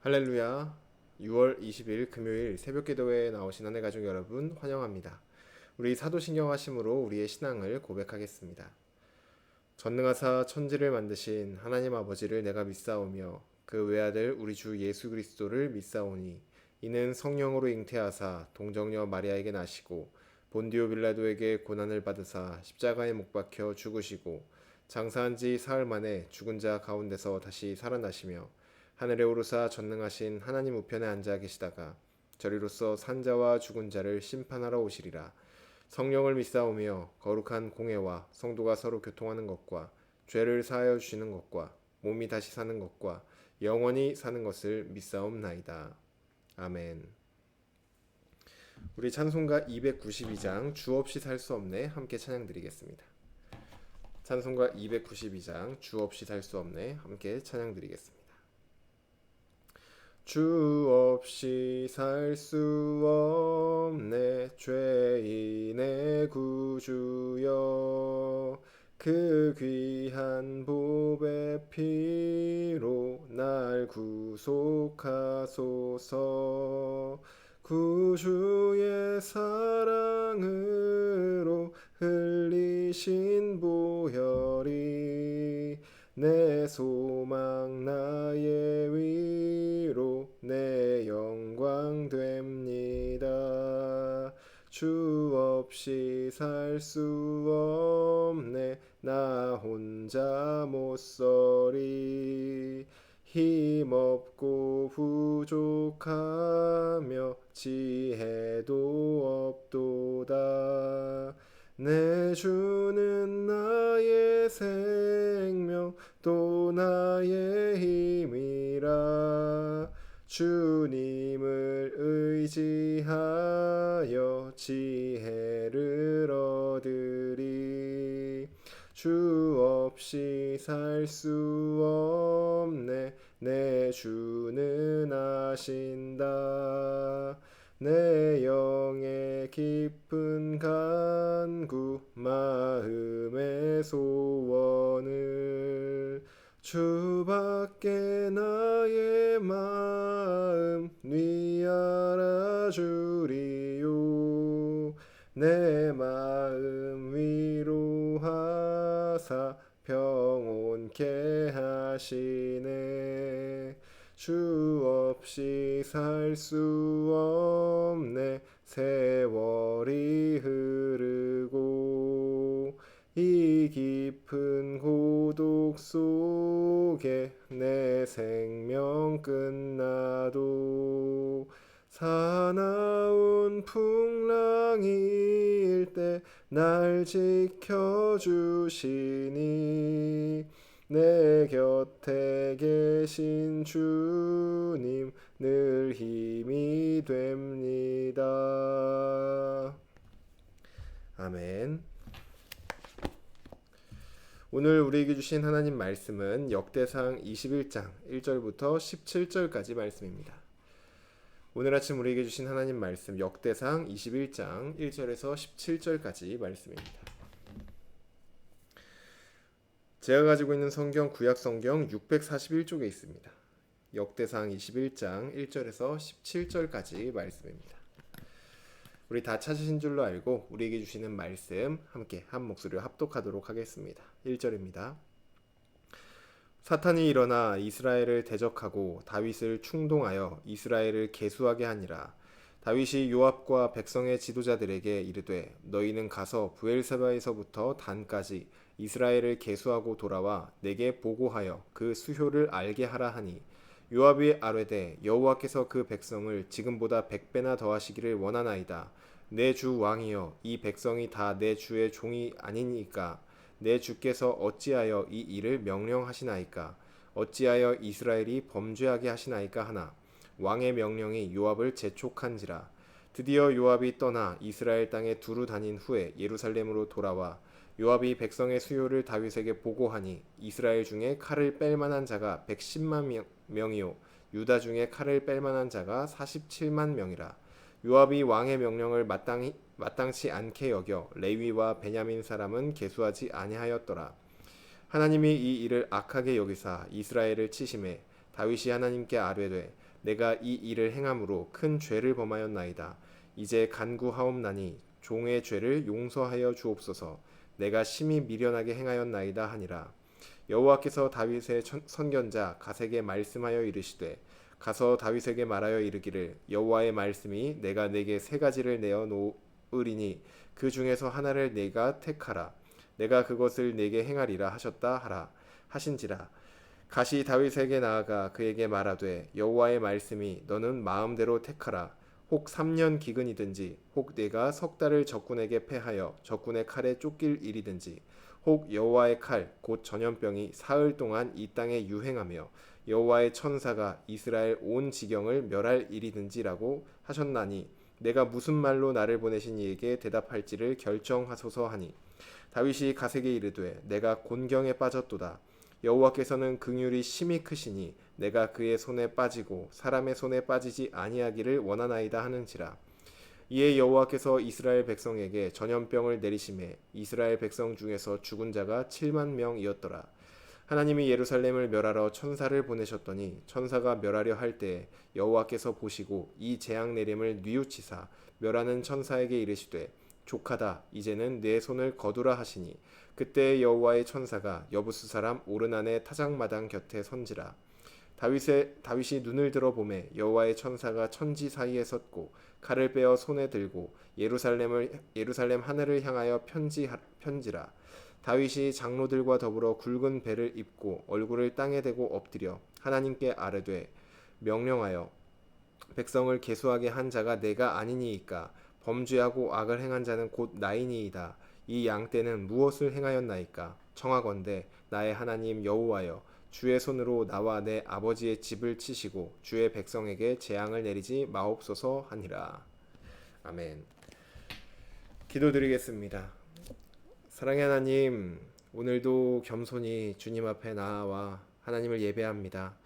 할렐루야. 6월 20일 금요일 새벽 기도회에 나오신 한해 가족 여러분 환영합니다. 우리 사도신경 하심으로 우리의 신앙을 고백하겠습니다. 전능하사 천지를 만드신 하나님 아버지를 내가 믿사오며 그 외아들 우리 주 예수 그리스도를 믿사오니 이는 성령으로 잉태하사 동정녀 마리아에게 나시고 본디오 빌라도에게 고난을 받으사 십자가에 못 박혀 죽으시고 장사한 지 사흘 만에 죽은 자 가운데서 다시 살아나시며 하늘에 오르사 전능하신 하나님 우편에 앉아 계시다가 저리로서 산자와 죽은 자를 심판하러 오시리라. 성령을 믿사오며 거룩한 공회와 성도가 서로 교통하는 것과 죄를 사하여 주시는 것과 몸이 다시 사는 것과 영원히 사는 것을 믿사옵나이다. 아멘. 우리 찬송가 292장 주 없이 살 수 없네 함께 찬양드리겠습니다. 찬송가 292장 주 없이 살 수 없네 함께 찬양드리겠습니다. 주 없이 살 수 없네 죄인의 구주여 그 귀한 보배 피로 날 구속하소서 구주의 사랑으로 흘리신 보혈이 내 소망 나의 위로 내 영광 됩니다. 주 없이 살 수 없네 나 혼자 못 서리 힘없고 부족하며 지혜도 없도다. 내 주는 나의 생명 또 나의 힘이라 주님을 의지하여 지혜를 얻으리. 주 없이 살 수 없네 내 주는 아신다. 내 영의 깊은 간구 마음의 소원을 주밖에 나의 마음 위알아 주리요. 내 마음 위로하사 평온케 하시네. 주 없이 살 수 없네 세월이 흐르고 이 깊은 고독 속에 내 생명 끝나도 사나운 풍랑일 때 날 지켜주시니 내 곁에 계신 주님 늘 힘이 됩니다. 아멘. 오늘 우리에게 주신 하나님 말씀은 역대상 21장 1절부터 17절까지 말씀입니다. 오늘 아침 우리에게 주신 하나님 말씀 역대상 21장 1절에서 17절까지 말씀입니다. 제가 가지고 있는 성경 구약 성경 641쪽에 있습니다. 역대상 21장 1절에서 17절까지 말씀입니다. 우리 다 찾으신 줄로 알고 우리에게 주시는 말씀 함께 한 목소리로 합독하도록 하겠습니다. 1절입니다. 사탄이 일어나 이스라엘을 대적하고 다윗을 충동하여 이스라엘을 계수하게 하니라. 다윗이 요압과 백성의 지도자들에게 이르되 너희는 가서 브엘세바에서부터 단까지 이스라엘을 계수하고 돌아와 내게 보고하여 그 수효를 알게 하라 하니 요압이 아뢰되 여호와께서 그 백성을 지금보다 100배나 더하시기를 원하나이다. 내 주 왕이여 이 백성이 다 내 주의 종이 아니니까 내 주께서 어찌하여 이 일을 명령하시나이까 어찌하여 이스라엘이 범죄하게 하시나이까 하나 왕의 명령이 요압을 재촉한지라. 드디어 요압이 떠나 이스라엘 땅에 두루 다닌 후에 예루살렘으로 돌아와 요압이 백성의 수요를 다윗에게 보고하니 이스라엘 중에 칼을 뺄 만한 자가 110만 명이요 유다 중에 칼을 뺄 만한 자가 47만 명이라. 요압이 왕의 명령을 마땅치 않게 여겨 레위와 베냐민 사람은 계수하지 아니하였더라. 하나님이 이 일을 악하게 여기사 이스라엘을 치심해 다윗이 하나님께 아뢰되 내가 이 일을 행함으로 큰 죄를 범하였나이다. 이제 간구하옵나니 종의 죄를 용서하여 주옵소서. 내가 심히 미련하게 행하였나이다 하니라. 여호와께서 다윗의 선견자 갓에게 말씀하여 이르시되 가서 다윗에게 말하여 이르기를 여호와의 말씀이 내가 네게 세 가지를 내어 놓으리니 그 중에서 하나를 네가 택하라. 내가 그것을 네게 행하리라 하셨다 하라 하신지라. 갓이 다윗에게 나아가 그에게 말하되 여호와의 말씀이 너는 마음대로 택하라. 혹 3년 기근이든지 혹 내가 석 달을 적군에게 패하여 적군의 칼에 쫓길 일이든지 혹 여호와의 칼 곧 전염병이 사흘 동안 이 땅에 유행하며 여호와의 천사가 이스라엘 온 지경을 멸할 일이든지라고 하셨나니 내가 무슨 말로 나를 보내신 이에게 대답할지를 결정하소서 하니 다윗이 갓에게 이르되 내가 곤경에 빠졌도다. 여호와께서는 긍휼이 심히 크시니 내가 그의 손에 빠지고 사람의 손에 빠지지 아니하기를 원하나이다 하는지라. 이에 여호와께서 이스라엘 백성에게 전염병을 내리심에 이스라엘 백성 중에서 죽은 자가 7만 명이었더라. 하나님이 예루살렘을 멸하러 천사를 보내셨더니 천사가 멸하려 할 때에 여호와께서 보시고 이 재앙 내림을 뉘우치사 멸하는 천사에게 이르시되 족하다 이제는 내 손을 거두라 하시니 그때 여호와의 천사가 여부수 사람 오르난의 타작마당 곁에 선지라. 다윗이 눈을 들어 보매 여호와의 천사가 천지 사이에 섰고 칼을 빼어 손에 들고 예루살렘 하늘을 향하여 편지라. 다윗이 장로들과 더불어 굵은 배를 입고 얼굴을 땅에 대고 엎드려 하나님께 아뢰되 명령하여 백성을 계수하게 한 자가 내가 아니니이까. 범죄하고 악을 행한 자는 곧 나이니이다. 이 양떼는 무엇을 행하였나이까. 청하건대 나의 하나님 여호와여 주의 손으로 나와 내 아버지의 집을 치시고 주의 백성에게 재앙을 내리지 마옵소서 하니라. 아멘. 기도드리겠습니다. 사랑의 하나님, 오늘도 겸손히 주님 앞에 나와 하나님을 예배합니다.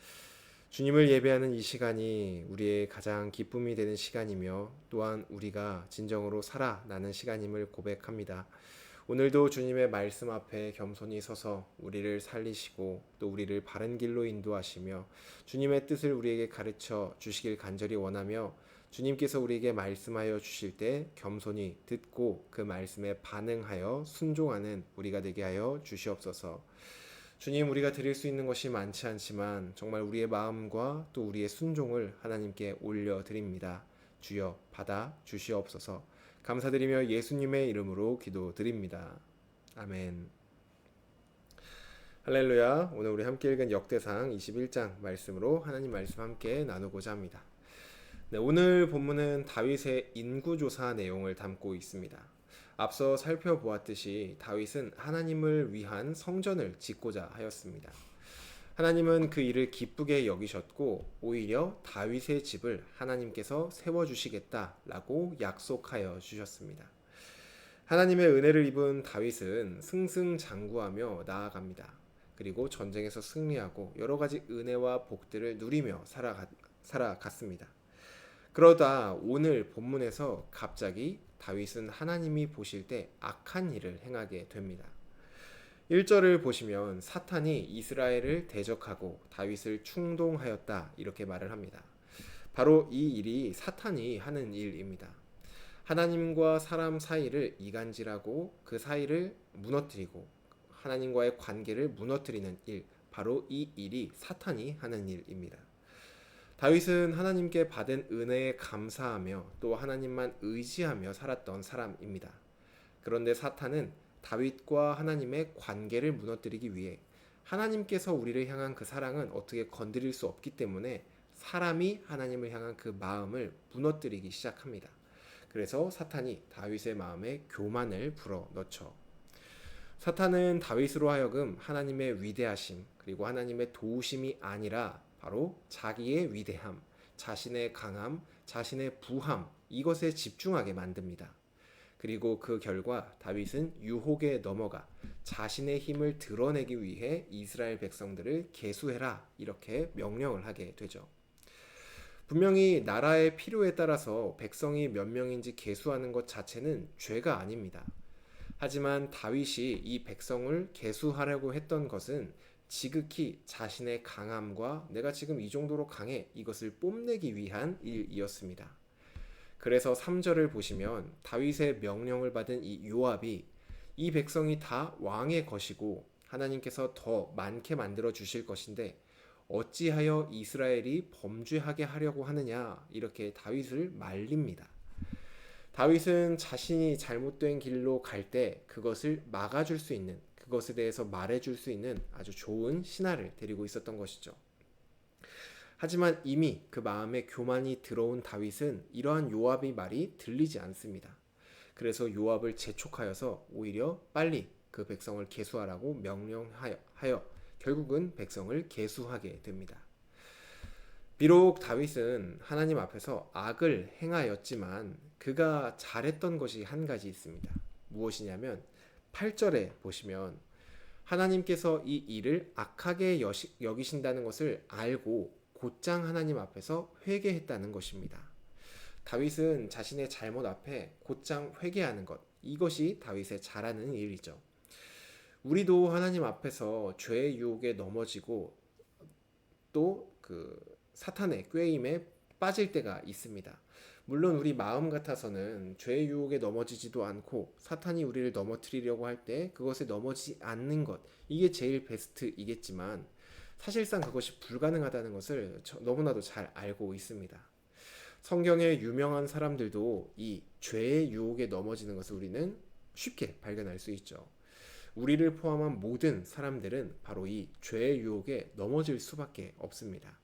주님을 예배하는 이 시간이 우리의 가장 기쁨이 되는 시간이며 또한 우리가 진정으로 살아나는 시간임을 고백합니다. 오늘도 주님의 말씀 앞에 겸손히 서서 우리를 살리시고 또 우리를 바른 길로 인도하시며 주님의 뜻을 우리에게 가르쳐 주시길 간절히 원하며 주님께서 우리에게 말씀하여 주실 때 겸손히 듣고 그 말씀에 반응하여 순종하는 우리가 되게 하여 주시옵소서. 주님, 우리가 드릴 수 있는 것이 많지 않지만 정말 우리의 마음과 또 우리의 순종을 하나님께 올려드립니다. 주여 받아 주시옵소서. 감사드리며 예수님의 이름으로 기도드립니다. 아멘. 할렐루야. 오늘 우리 함께 읽은 역대상 21장 말씀으로 하나님 말씀 함께 나누고자 합니다. 네, 오늘 본문은 다윗의 인구조사 내용을 담고 있습니다. 앞서 살펴보았듯이 다윗은 하나님을 위한 성전을 짓고자 하였습니다. 하나님은 그 일을 기쁘게 여기셨고 오히려 다윗의 집을 하나님께서 세워주시겠다라고 약속하여 주셨습니다. 하나님의 은혜를 입은 다윗은 승승장구하며 나아갑니다. 그리고 전쟁에서 승리하고 여러 가지 은혜와 복들을 누리며 살아갔습니다. 그러다 오늘 본문에서 갑자기 다윗은 하나님이 보실 때 악한 일을 행하게 됩니다. 1절을 보시면 사탄이 이스라엘을 대적하고 다윗을 충동하였다 이렇게 말을 합니다. 바로 이 일이 사탄이 하는 일입니다. 하나님과 사람 사이를 이간질하고 그 사이를 무너뜨리고 하나님과의 관계를 무너뜨리는 일, 바로 이 일이 사탄이 하는 일입니다. 다윗은 하나님께 받은 은혜에 감사하며 또 하나님만 의지하며 살았던 사람입니다. 그런데 사탄은 다윗과 하나님의 관계를 무너뜨리기 위해 하나님께서 우리를 향한 그 사랑은 어떻게 건드릴 수 없기 때문에 사람이 하나님을 향한 그 마음을 무너뜨리기 시작합니다. 그래서 사탄이 다윗의 마음에 교만을 불어넣죠. 사탄은 다윗으로 하여금 하나님의 위대하심 그리고 하나님의 도우심이 아니라 바로 자기의 위대함, 자신의 강함, 자신의 부함 이것에 집중하게 만듭니다. 그리고 그 결과 다윗은 유혹에 넘어가 자신의 힘을 드러내기 위해 이스라엘 백성들을 계수해라 이렇게 명령을 하게 되죠. 분명히 나라의 필요에 따라서 백성이 몇 명인지 계수하는 것 자체는 죄가 아닙니다. 하지만 다윗이 이 백성을 계수하려고 했던 것은 지극히 자신의 강함과 내가 지금 이 정도로 강해 이것을 뽐내기 위한 일이었습니다. 그래서 3절을 보시면 다윗의 명령을 받은 이 요압이 이 백성이 다 왕의 것이고 하나님께서 더 많게 만들어 주실 것인데 어찌하여 이스라엘이 범죄하게 하려고 하느냐 이렇게 다윗을 말립니다. 다윗은 자신이 잘못된 길로 갈 때 그것을 막아줄 수 있는, 그것에 대해서 말해줄 수 있는 아주 좋은 신하를 데리고 있었던 것이죠. 하지만 이미 그 마음에 교만이 들어온 다윗은 이러한 요압의 말이 들리지 않습니다. 그래서 요압을 재촉하여서 오히려 빨리 그 백성을 계수하라고 명령하여 결국은 백성을 계수하게 됩니다. 비록 다윗은 하나님 앞에서 악을 행하였지만 그가 잘했던 것이 한 가지 있습니다. 무엇이냐면 8절에 보시면 하나님께서 이 일을 악하게 여기신다는 것을 알고 곧장 하나님 앞에서 회개했다는 것입니다. 다윗은 자신의 잘못 앞에 곧장 회개하는 것, 이것이 다윗의 잘하는 일이죠. 우리도 하나님 앞에서 죄의 유혹에 넘어지고 또 그 사탄의 꾀임에 빠질 때가 있습니다. 물론 우리 마음 같아서는 죄의 유혹에 넘어지지도 않고 사탄이 우리를 넘어뜨리려고 할 때 그것에 넘어지지 않는 것, 이게 제일 베스트이겠지만 사실상 그것이 불가능하다는 것을 너무나도 잘 알고 있습니다. 성경의 유명한 사람들도 이 죄의 유혹에 넘어지는 것을 우리는 쉽게 발견할 수 있죠. 우리를 포함한 모든 사람들은 바로 이 죄의 유혹에 넘어질 수밖에 없습니다.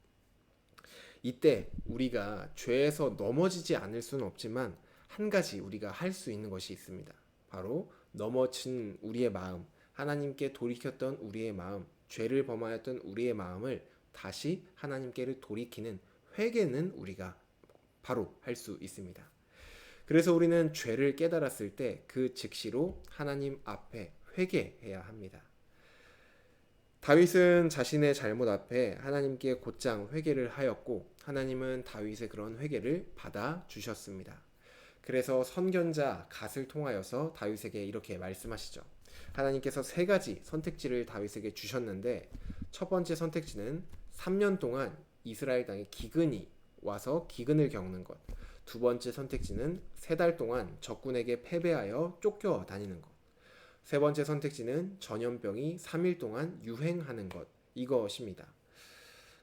이때 우리가 죄에서 넘어지지 않을 수는 없지만 한 가지 우리가 할 수 있는 것이 있습니다. 바로 넘어진 우리의 마음, 하나님께 돌이켰던 우리의 마음, 죄를 범하였던 우리의 마음을 다시 하나님께를 돌이키는 회개는 우리가 바로 할 수 있습니다. 그래서 우리는 죄를 깨달았을 때 그 즉시로 하나님 앞에 회개해야 합니다. 다윗은 자신의 잘못 앞에 하나님께 곧장 회개를 하였고 하나님은 다윗의 그런 회개를 받아 주셨습니다. 그래서 선견자 갓을 통하여서 다윗에게 이렇게 말씀하시죠. 하나님께서 세 가지 선택지를 다윗에게 주셨는데 첫 번째 선택지는 3년 동안 이스라엘 땅에 기근이 와서 기근을 겪는 것. 두 번째 선택지는 3달 동안 적군에게 패배하여 쫓겨 다니는 것. 세 번째 선택지는 전염병이 3일 동안 유행하는 것, 이것입니다.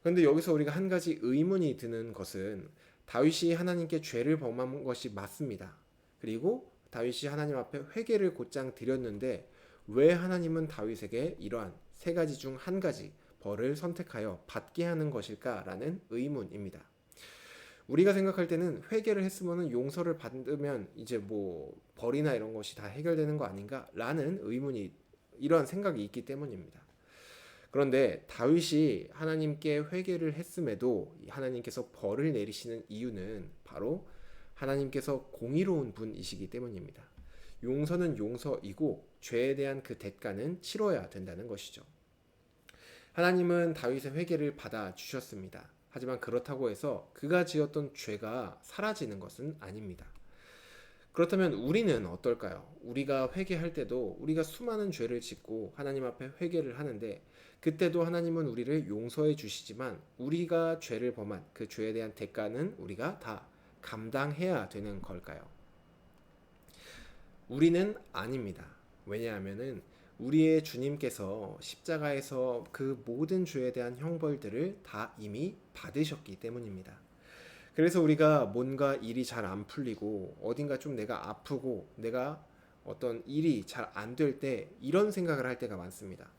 그런데 여기서 우리가 한 가지 의문이 드는 것은 다윗이 하나님께 죄를 범한 것이 맞습니다. 그리고 다윗이 하나님 앞에 회개를 곧장 드렸는데 왜 하나님은 다윗에게 이러한 세 가지 중 한 가지 벌을 선택하여 받게 하는 것일까라는 의문입니다. 우리가 생각할 때는 회개를 했으면 용서를 받으면 이제 뭐 벌이나 이런 것이 다 해결되는 거 아닌가라는 의문이, 이러한 생각이 있기 때문입니다. 그런데 다윗이 하나님께 회개를 했음에도 하나님께서 벌을 내리시는 이유는 바로 하나님께서 공의로운 분이시기 때문입니다. 용서는 용서이고 죄에 대한 그 대가는 치러야 된다는 것이죠. 하나님은 다윗의 회개를 받아 주셨습니다. 하지만 그렇다고 해서 그가 지었던 죄가 사라지는 것은 아닙니다. 그렇다면 우리는 어떨까요? 우리가 회개할 때도 우리가 수많은 죄를 짓고 하나님 앞에 회개를 하는데 그때도 하나님은 우리를 용서해 주시지만 우리가 죄를 범한 그 죄에 대한 대가는 우리가 다 감당해야 되는 걸까요? 우리는 아닙니다. 왜냐하면은 우리의 주님께서 십자가에서 그 모든 죄에 대한 형벌들을 다 이미 받으셨기 때문입니다. 그래서 우리가 뭔가 일이 잘 안 풀리고 어딘가 좀 내가 아프고 내가 어떤 일이 잘 안 될 때 이런 생각을 할 때가 많습니다.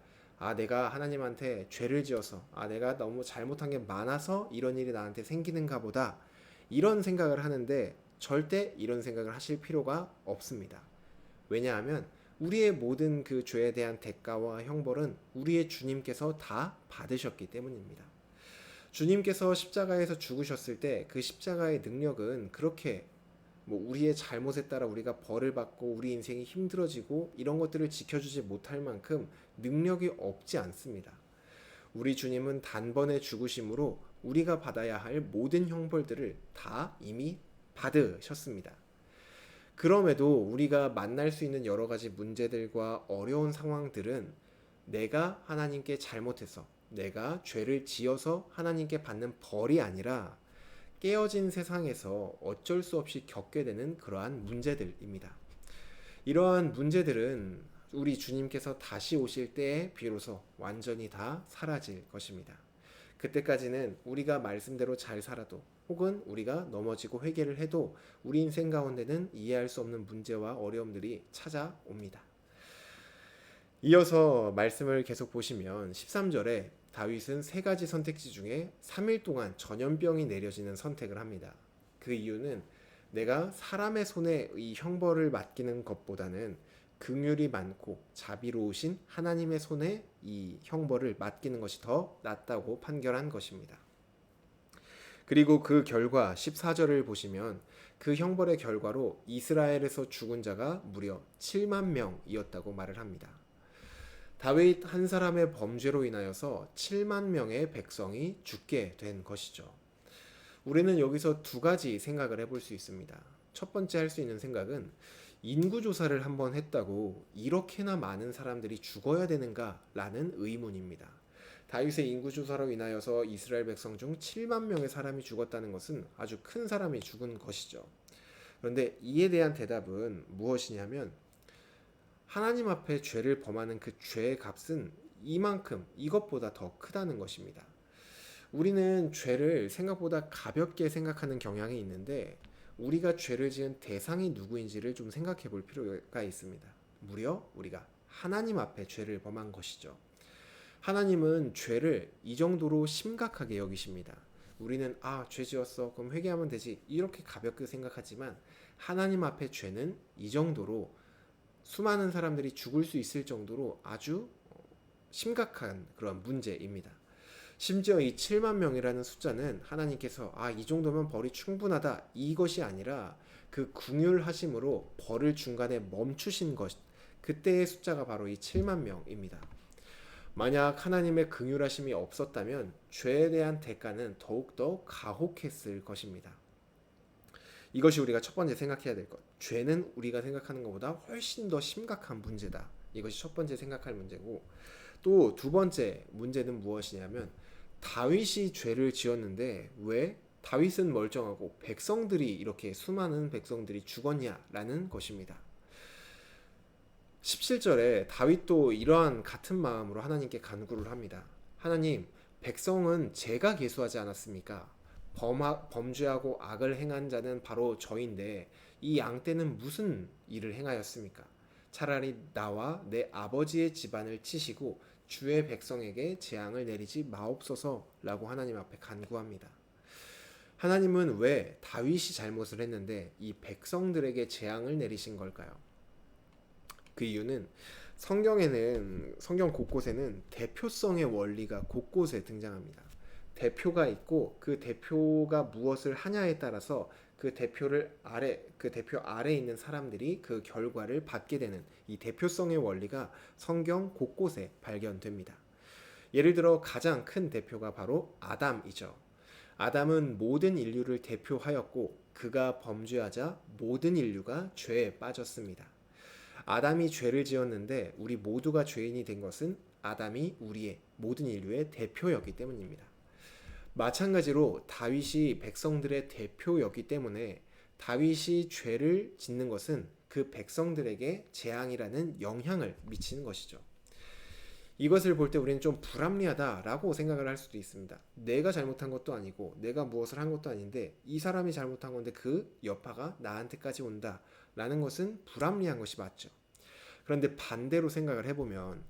내가 하나님한테 죄를 지어서 내가 너무 잘못한 게 많아서 이런 일이 나한테 생기는가 보다, 이런 생각을 하는데 절대 이런 생각을 하실 필요가 없습니다. 왜냐하면 우리의 모든 그 죄에 대한 대가와 형벌은 우리의 주님께서 다 받으셨기 때문입니다. 주님께서 십자가에서 죽으셨을 때 그 십자가의 능력은 그렇게 우리의 잘못에 따라 우리가 벌을 받고 우리 인생이 힘들어지고 이런 것들을 지켜주지 못할 만큼 능력이 없지 않습니다. 우리 주님은 단번에 죽으심으로 우리가 받아야 할 모든 형벌들을 다 이미 받으셨습니다. 그럼에도 우리가 만날 수 있는 여러 가지 문제들과 어려운 상황들은 내가 하나님께 잘못해서 내가 죄를 지어서 하나님께 받는 벌이 아니라 깨어진 세상에서 어쩔 수 없이 겪게 되는 그러한 문제들입니다. 이러한 문제들은 우리 주님께서 다시 오실 때에 비로소 완전히 다 사라질 것입니다. 그때까지는 우리가 말씀대로 잘 살아도 혹은 우리가 넘어지고 회개를 해도 우리 인생 가운데는 이해할 수 없는 문제와 어려움들이 찾아옵니다. 이어서 말씀을 계속 보시면 13절에 다윗은 세 가지 선택지 중에 3일 동안 전염병이 내려지는 선택을 합니다. 그 이유는 내가 사람의 손에 이 형벌을 맡기는 것보다는 긍휼이 많고 자비로우신 하나님의 손에 이 형벌을 맡기는 것이 더 낫다고 판결한 것입니다. 그리고 그 결과 14절을 보시면 그 형벌의 결과로 이스라엘에서 죽은 자가 무려 7만 명이었다고 말을 합니다. 다윗 한 사람의 범죄로 인하여서 7만 명의 백성이 죽게 된 것이죠. 우리는 여기서 두 가지 생각을 해볼 수 있습니다. 첫 번째 할 수 있는 생각은 인구조사를 한번 했다고 이렇게나 많은 사람들이 죽어야 되는가? 라는 의문입니다. 다윗의 인구조사로 인하여서 이스라엘 백성 중 7만 명의 사람이 죽었다는 것은 아주 큰 사람이 죽은 것이죠. 그런데 이에 대한 대답은 무엇이냐면 하나님 앞에 죄를 범하는 그 죄의 값은 이만큼 이것보다 더 크다는 것입니다. 우리는 죄를 생각보다 가볍게 생각하는 경향이 있는데 우리가 죄를 지은 대상이 누구인지를 좀 생각해 볼 필요가 있습니다. 무려 우리가 하나님 앞에 죄를 범한 것이죠. 하나님은 죄를 이 정도로 심각하게 여기십니다. 우리는 죄 지었어 그럼 회개하면 되지 이렇게 가볍게 생각하지만 하나님 앞에 죄는 이 정도로 수많은 사람들이 죽을 수 있을 정도로 아주 심각한 그런 문제입니다. 심지어 이 7만 명이라는 숫자는 하나님께서 이 정도면 벌이 충분하다 이것이 아니라 그 긍휼하심으로 벌을 중간에 멈추신 것 그때의 숫자가 바로 이 7만 명입니다. 만약 하나님의 긍휼하심이 없었다면 죄에 대한 대가는 더욱더 가혹했을 것입니다. 이것이 우리가 첫 번째 생각해야 될 것. 죄는 우리가 생각하는 것보다 훨씬 더 심각한 문제다. 이것이 첫 번째 생각할 문제고 또 두 번째 문제는 무엇이냐면 다윗이 죄를 지었는데 왜 다윗은 멀쩡하고 백성들이 이렇게 수많은 백성들이 죽었냐라는 것입니다. 17절에 다윗도 이러한 같은 마음으로 하나님께 간구를 합니다. 하나님, 백성은 제가 계수하지 않았습니까? 범죄하고 악을 행한 자는 바로 저인데 이 양떼는 무슨 일을 행하였습니까? 차라리 나와 내 아버지의 집안을 치시고 주의 백성에게 재앙을 내리지 마옵소서라고 하나님 앞에 간구합니다. 하나님은 왜 다윗이 잘못을 했는데 이 백성들에게 재앙을 내리신 걸까요? 그 이유는 성경 곳곳에는 대표성의 원리가 곳곳에 등장합니다. 대표가 있고 그 대표가 무엇을 하냐에 따라서 그 대표 아래 있는 사람들이 그 결과를 받게 되는 이 대표성의 원리가 성경 곳곳에 발견됩니다. 예를 들어 가장 큰 대표가 바로 아담이죠. 아담은 모든 인류를 대표하였고 그가 범죄하자 모든 인류가 죄에 빠졌습니다. 아담이 죄를 지었는데 우리 모두가 죄인이 된 것은 아담이 우리의 모든 인류의 대표였기 때문입니다. 마찬가지로 다윗이 백성들의 대표였기 때문에 다윗이 죄를 짓는 것은 그 백성들에게 재앙이라는 영향을 미치는 것이죠. 이것을 볼 때 우리는 좀 불합리하다라고 생각을 할 수도 있습니다. 내가 잘못한 것도 아니고 내가 무엇을 한 것도 아닌데 이 사람이 잘못한 건데 그 여파가 나한테까지 온다라는 것은 불합리한 것이 맞죠. 그런데 반대로 생각을 해보면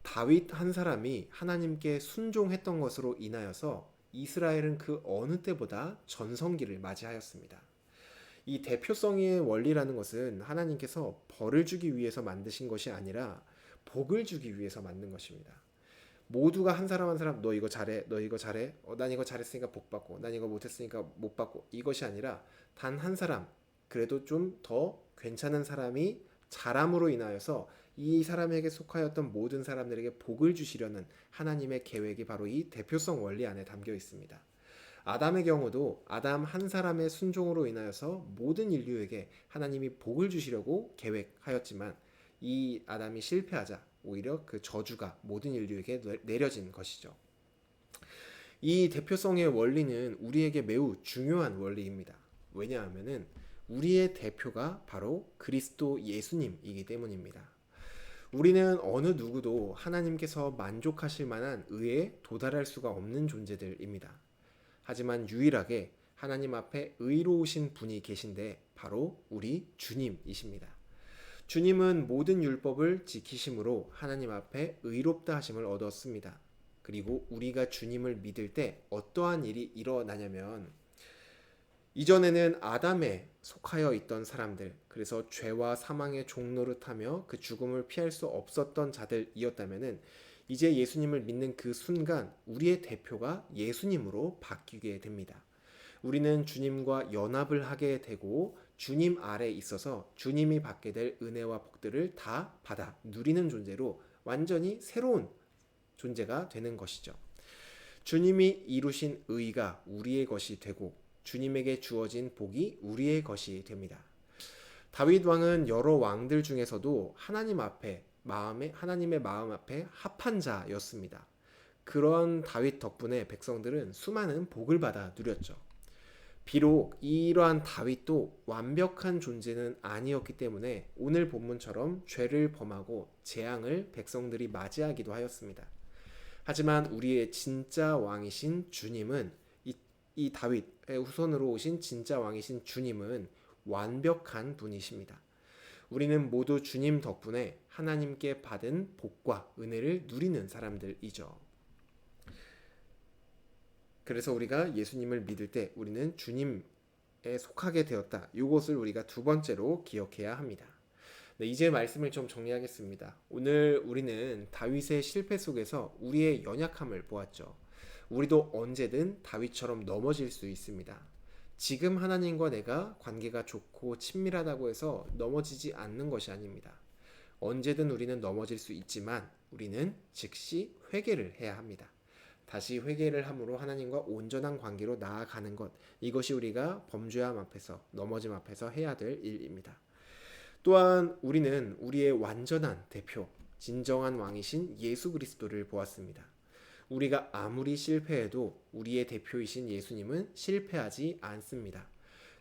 다윗 한 사람이 하나님께 순종했던 것으로 인하여서 이스라엘은 그 어느 때보다 전성기를 맞이하였습니다. 이 대표성의 원리라는 것은 하나님께서 벌을 주기 위해서 만드신 것이 아니라 복을 주기 위해서 만든 것입니다. 모두가 한 사람 한 사람 너 이거 잘해 너 이거 잘해 난 이거 잘했으니까 복 받고 난 이거 못했으니까 못 받고 이것이 아니라 단 한 사람 그래도 좀 더 괜찮은 사람이 잘함으로 인하여서 이 사람에게 속하였던 모든 사람들에게 복을 주시려는 하나님의 계획이 바로 이 대표성 원리 안에 담겨 있습니다. 아담의 경우도 아담 한 사람의 순종으로 인하여서 모든 인류에게 하나님이 복을 주시려고 계획하였지만 이 아담이 실패하자 오히려 그 저주가 모든 인류에게 내려진 것이죠. 이 대표성의 원리는 우리에게 매우 중요한 원리입니다. 왜냐하면은 우리의 대표가 바로 그리스도 예수님이기 때문입니다. 우리는 어느 누구도 하나님께서 만족하실 만한 의에 도달할 수가 없는 존재들입니다. 하지만 유일하게 하나님 앞에 의로우신 분이 계신데 바로 우리 주님이십니다. 주님은 모든 율법을 지키심으로 하나님 앞에 의롭다 하심을 얻었습니다. 그리고 우리가 주님을 믿을 때 어떠한 일이 일어나냐면 이전에는 아담에 속하여 있던 사람들, 그래서 죄와 사망의 종노릇하며 그 죽음을 피할 수 없었던 자들이었다면은 이제 예수님을 믿는 그 순간 우리의 대표가 예수님으로 바뀌게 됩니다. 우리는 주님과 연합을 하게 되고 주님 아래 있어서 주님이 받게 될 은혜와 복들을 다 받아 누리는 존재로 완전히 새로운 존재가 되는 것이죠. 주님이 이루신 의가 우리의 것이 되고 주님에게 주어진 복이 우리의 것이 됩니다. 다윗 왕은 여러 왕들 중에서도 하나님의 마음 앞에 합한 자였습니다. 그런 다윗 덕분에 백성들은 수많은 복을 받아 누렸죠. 비록 이러한 다윗도 완벽한 존재는 아니었기 때문에 오늘 본문처럼 죄를 범하고 재앙을 백성들이 맞이하기도 하였습니다. 하지만 우리의 진짜 왕이신 주님은 이 다윗의 후손으로 오신 진짜 왕이신 주님은 완벽한 분이십니다. 우리는 모두 주님 덕분에 하나님께 받은 복과 은혜를 누리는 사람들이죠. 그래서 우리가 예수님을 믿을 때 우리는 주님에 속하게 되었다. 이것을 우리가 두 번째로 기억해야 합니다. 네, 이제 말씀을 좀 정리하겠습니다. 오늘 우리는 다윗의 실패 속에서 우리의 연약함을 보았죠. 우리도 언제든 다윗처럼 넘어질 수 있습니다. 지금 하나님과 내가 관계가 좋고 친밀하다고 해서 넘어지지 않는 것이 아닙니다. 언제든 우리는 넘어질 수 있지만 우리는 즉시 회개를 해야 합니다. 다시 회개를 함으로 하나님과 온전한 관계로 나아가는 것, 이것이 우리가 범죄함 앞에서 넘어짐 앞에서 해야 될 일입니다. 또한 우리는 우리의 완전한 대표, 진정한 왕이신 예수 그리스도를 보았습니다. 우리가 아무리 실패해도 우리의 대표이신 예수님은 실패하지 않습니다.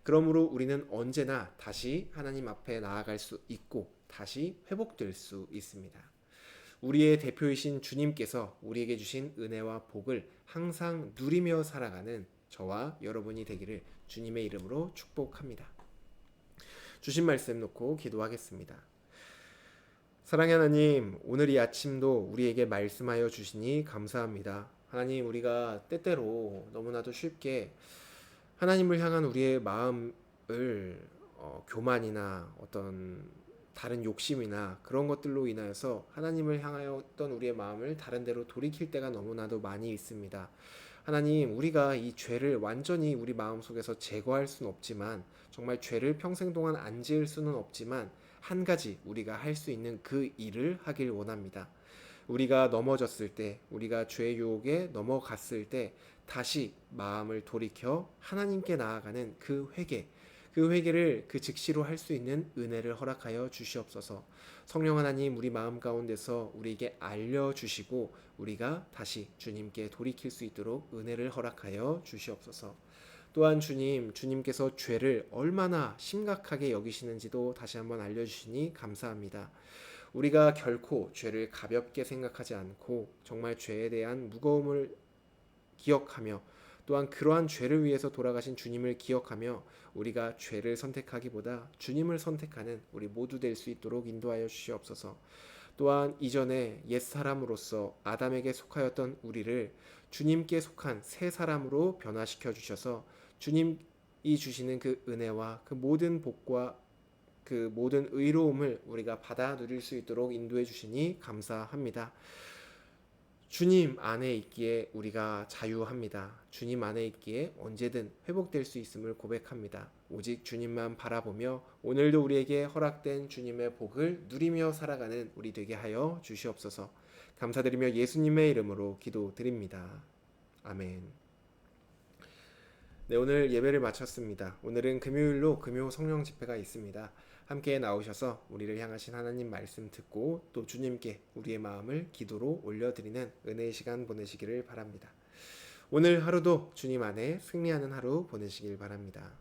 그러므로 우리는 언제나 다시 하나님 앞에 나아갈 수 있고 다시 회복될 수 있습니다. 우리의 대표이신 주님께서 우리에게 주신 은혜와 복을 항상 누리며 살아가는 저와 여러분이 되기를 주님의 이름으로 축복합니다. 주신 말씀 놓고 기도하겠습니다. 사랑의 하나님, 오늘 이 아침도 우리에게 말씀하여 주시니 감사합니다. 하나님, 우리가 때때로 너무나도 쉽게 하나님을 향한 우리의 마음을 교만이나 어떤 다른 욕심이나 그런 것들로 인하여서 하나님을 향하였던 우리의 마음을 다른 데로 돌이킬 때가 너무나도 많이 있습니다. 하나님, 우리가 이 죄를 완전히 우리 마음속에서 제거할 수는 없지만 정말 죄를 평생 동안 안 지을 수는 없지만 한 가지 우리가 할 수 있는 그 일을 하길 원합니다. 우리가 넘어졌을 때, 우리가 죄의 유혹에 넘어갔을 때 다시 마음을 돌이켜 하나님께 나아가는 그 회개를 그 즉시로 할 수 있는 은혜를 허락하여 주시옵소서. 성령 하나님, 우리 마음 가운데서 우리에게 알려주시고 우리가 다시 주님께 돌이킬 수 있도록 은혜를 허락하여 주시옵소서. 또한 주님께서 죄를 얼마나 심각하게 여기시는지도 다시 한번 알려주시니 감사합니다. 우리가 결코 죄를 가볍게 생각하지 않고 정말 죄에 대한 무거움을 기억하며 또한 그러한 죄를 위해서 돌아가신 주님을 기억하며 우리가 죄를 선택하기보다 주님을 선택하는 우리 모두 될 수 있도록 인도하여 주시옵소서. 또한 이전에 옛사람으로서 아담에게 속하였던 우리를 주님께 속한 새 사람으로 변화시켜 주셔서 주님이 주시는 그 은혜와 그 모든 복과 그 모든 의로움을 우리가 받아 누릴 수 있도록 인도해 주시니 감사합니다. 주님 안에 있기에 우리가 자유합니다. 주님 안에 있기에 언제든 회복될 수 있음을 고백합니다. 오직 주님만 바라보며 오늘도 우리에게 허락된 주님의 복을 누리며 살아가는 우리 되게 하여 주시옵소서. 감사드리며 예수님의 이름으로 기도드립니다. 아멘. 네, 오늘 예배를 마쳤습니다. 오늘은 금요일로 금요 성령 집회가 있습니다. 함께 나오셔서 우리를 향하신 하나님 말씀 듣고 또 주님께 우리의 마음을 기도로 올려드리는 은혜의 시간 보내시기를 바랍니다. 오늘 하루도 주님 안에 승리하는 하루 보내시길 바랍니다.